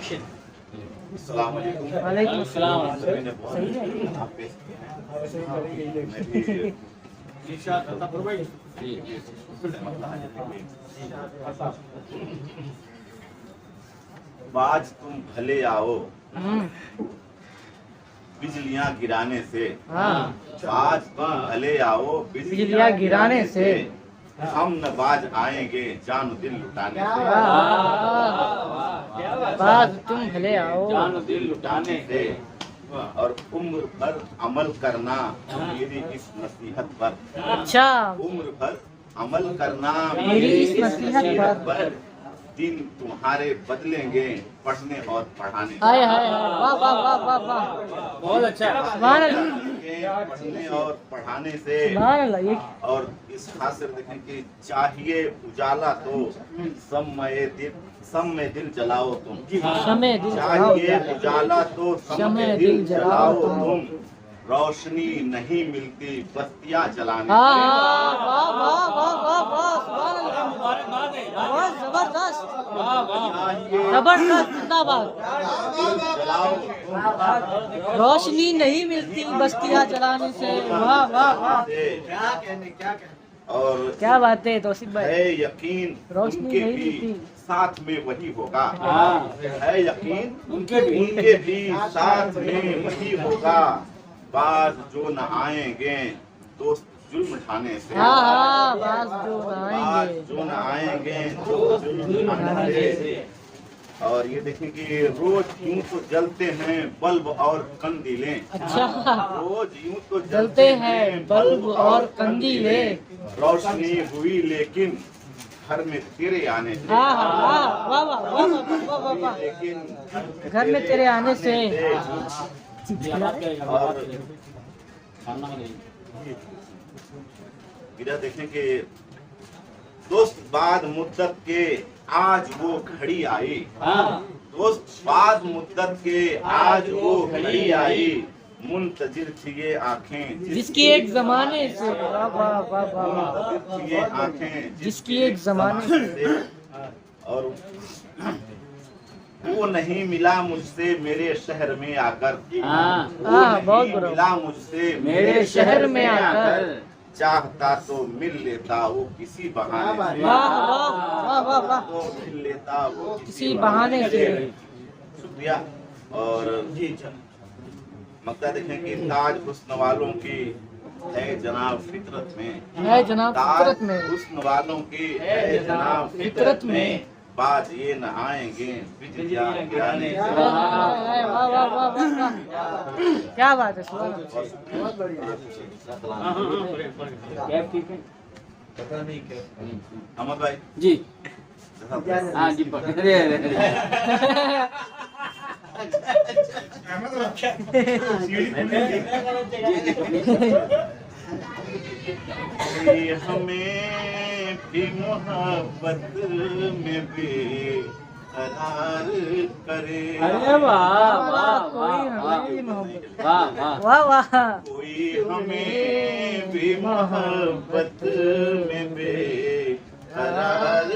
अस्सलाम वालेकुम। वालेकुम अस्सलाम। मैंने बहुत सही है। आपके बाज तुम भले आओ बिजलियां गिराने से, हाँ बाज तुम भले आओ बिजलियां गिराने से, हम न बाज आएंगे जान दिल लुटाने से। बाज तुम भले आओ जान दिल लुटाने से और उम्र भर अमल करना मेरी इस नसीहत पर। अच्छा उम्र भर अमल करना मेरी इस नसीहत पर। दिन तुम्हारे बदलेंगे पढ़ने और पढ़ाने से। हाय हाय हाय, वाह वाह वाह वाह वाह, बहुत अच्छा। सुभान अल्लाह, पढ़ने और पढ़ाने से। सुभान अल्लाह। ये और इस खास से देखें कि चाहिए उजाला तो सम में दिल जलाओ तुम। शमे दिल जलाओ, चाहिए उजाला तो सम में दिल जलाओ तुम। रोशनी नहीं मिलती बत्तियां जलाने हाँ से। हाँ, वाह वाह वाह वाह वाह, सुभान अल्लाह, बहुत जबरदस्त, चाहिए जबरदस्त, जिंदाबाद। दिल जलाओ तुम। रोशनी नहीं मिलती बस्तियां जलाने से, वाह वाह वाह, और क्या बात है तौसीफ भाई। है यकीन रोशनी उनके नहीं भी मिलती। साथ में वही होगा। है यकीन उनके भी साथ में वही होगा। बाज जो न आएंगे दोस्त जुल्म उठाने से। हाँ हाँ, बाज जो बाज आएंगे, जो न आएंगे दोस्त जुल्म उठाने से। और ये देखें कि रोज यूं तो जलते हैं बल्ब और कंदीलें। अच्छा, रोज यूं तो जलते हैं बल्ब और कंदीले। रोशनी हुई लेकिन घर में तेरे आने से। हाँ हाँ, वाह वाह वाह वाह वाह वाह वाह, लेकिन घर में तेरे आने से। और गिरा देखें कि दोस्त बाद मुद्दत के आज वो घड़ी आई। दोस्त बाद मुद्दत के आज वो घड़ी आई। मुंतजिर थी ये आंखें जिसकी एक जमाने से, वाह वाह वाह वाह, मुंतजिर थी ये आंखें जिसकी एक जमाने से। और वो नहीं मिला मुझसे मेरे शहर में आकर। हाँ, वो बहुत नहीं बुरा। मिला मुझसे मेरे शहर में आकर। चाहता तो मिल लेता वो किसी बहाने से। वाह वाह वाह वाह वाह, तो मिल लेता वो किसी बहाने से। शुक्रिया। और मक्का देखें कि ताज हुस्न वालों की है जनाब फितरत में। है जनाब फितरत में, ताज हुस्न वालों की है जनाब फितरत में। बाज ये न आएंगे बिजलियां गिराने से। वाह वाह वाह वाह वाह वाह, क्या बात है, सुभान अल्लाह। बहुत बढ़िया। अहमद भाई जी हाँ जी अरे अरे हमें भी मोहब्बत में बेकरार करे। अरे वाह वाह कोई वाह हमें भी मोहब्बत, वाह वाह वाह वाह, कोई हमें भी मोहब्बत में बेकरार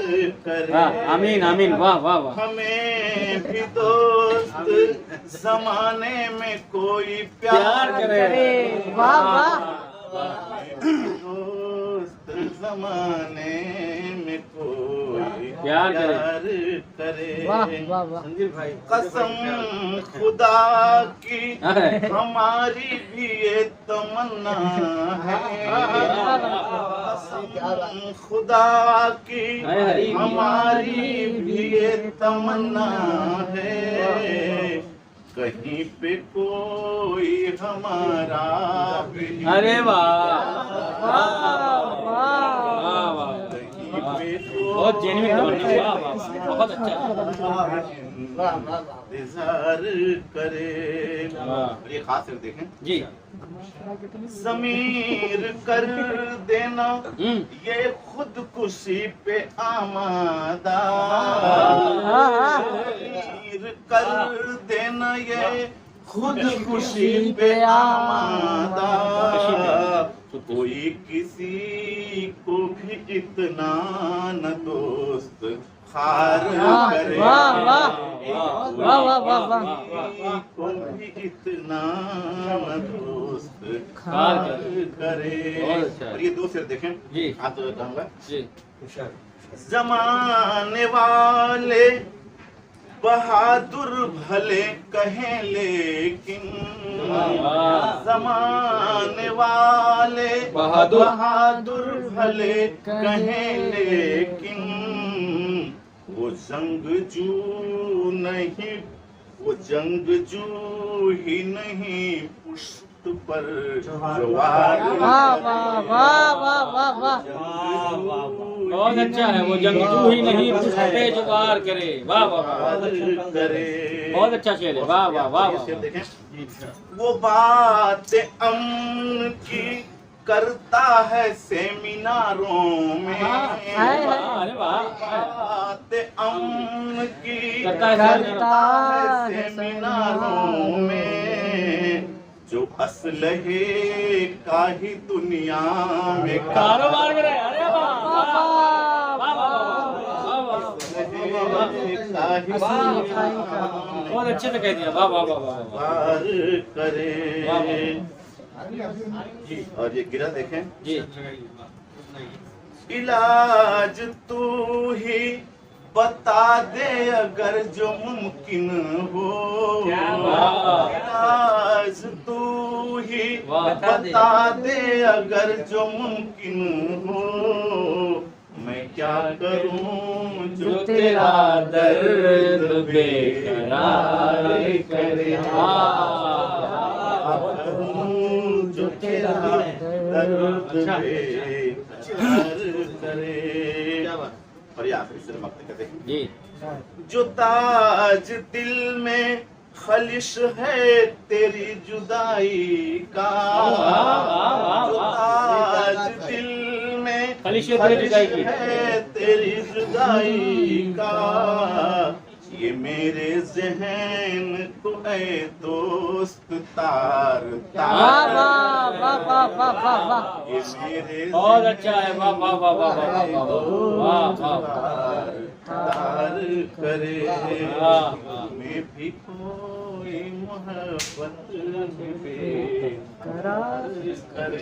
करे। आमीन आमीन वाह वाह वाह। हमें भी दोस्त जमाने में कोई प्यार करे। वाह वाह, दोस्त जमाने में कोई प्यार करे। वाह वाह वाह, कसम खुदा की हमारी भी ये तमन्ना है। कसम खुदा की हमारी भी ये तमन्ना है। कहीं पे कोई हमारा भी अरे वाह वाह वाह, वाह वाह कहीं पे बहुत जेन्युइन वाह वाह बहुत अच्छा। इंतजार करे। ये खास कर देखें जी ज़मीर कर देना ये खुदकुशी पे आमादा। ज़मीर कर देना ये खुदकुशी पे आमादा। कोई किसी को भी इतना न दोस्त खार वाह करे। वाह वाह वाह वाह वाह वाह कोई इतना न दोस्त खार करे। बहुत अच्छा। और ये दो शेर देखें जी। आप तो कहूँगा जी जमाने वाले बहादुर भले कहें लेकिन जमाने वाले बहादुर भले कहें लेकिन वो जंगजू नहीं, वो जंगजू ही नहीं पुष्ट पर जवार वाह वाह वाह वाह वाह वाह बहुत अच्छा है। वो जंगजू ही नहीं पुष्प पे जुगार करे। वाह वाह वाह करे। बहुत अच्छा शेर है। वाह वाह वाह ये वाह शेर देखें वो बात अमन की करता है सेमिनारों में। हाय हाय अरे वाह बात अमन की करता है सेमिनारों में जो असलहे का ही दुनिया में कारोबार करे। अरे वाह वाह वाह वाह वाह वाह बहुत अच्छे से कह दिया। वाह वाह वाह वाह वाह पार करे। वाह, और ये गिरा देखें जी इलाज तू ही बता दे अगर जो मुमकिन हो। वाह। इलाज तू ही वाह। बता दे अगर जो मुमकिन हो। मैं क्या करूं जो तेरा दर्द बेकरार करे। करूं जो तेरा दर्द बेकरार करे। और ये आखिरी शेर वक्त कहते हैं जी जो ताज दिल में खलिश है तेरी जुदाई का। जो ताज दिल में खलिश है तेरी जुदाई की। है तेरी जुदाई का। ये मेरे ज़हन को ऐ दोस्त तार वाह तार। वाह वाह वाह वाह वाह वाह ये मेरे बहुत अच्छा है। वाह वाह वाह वाह वाह वाह वाह वाह तार करे। वाह। में भी कोई मोहब्बत बेकरार करे।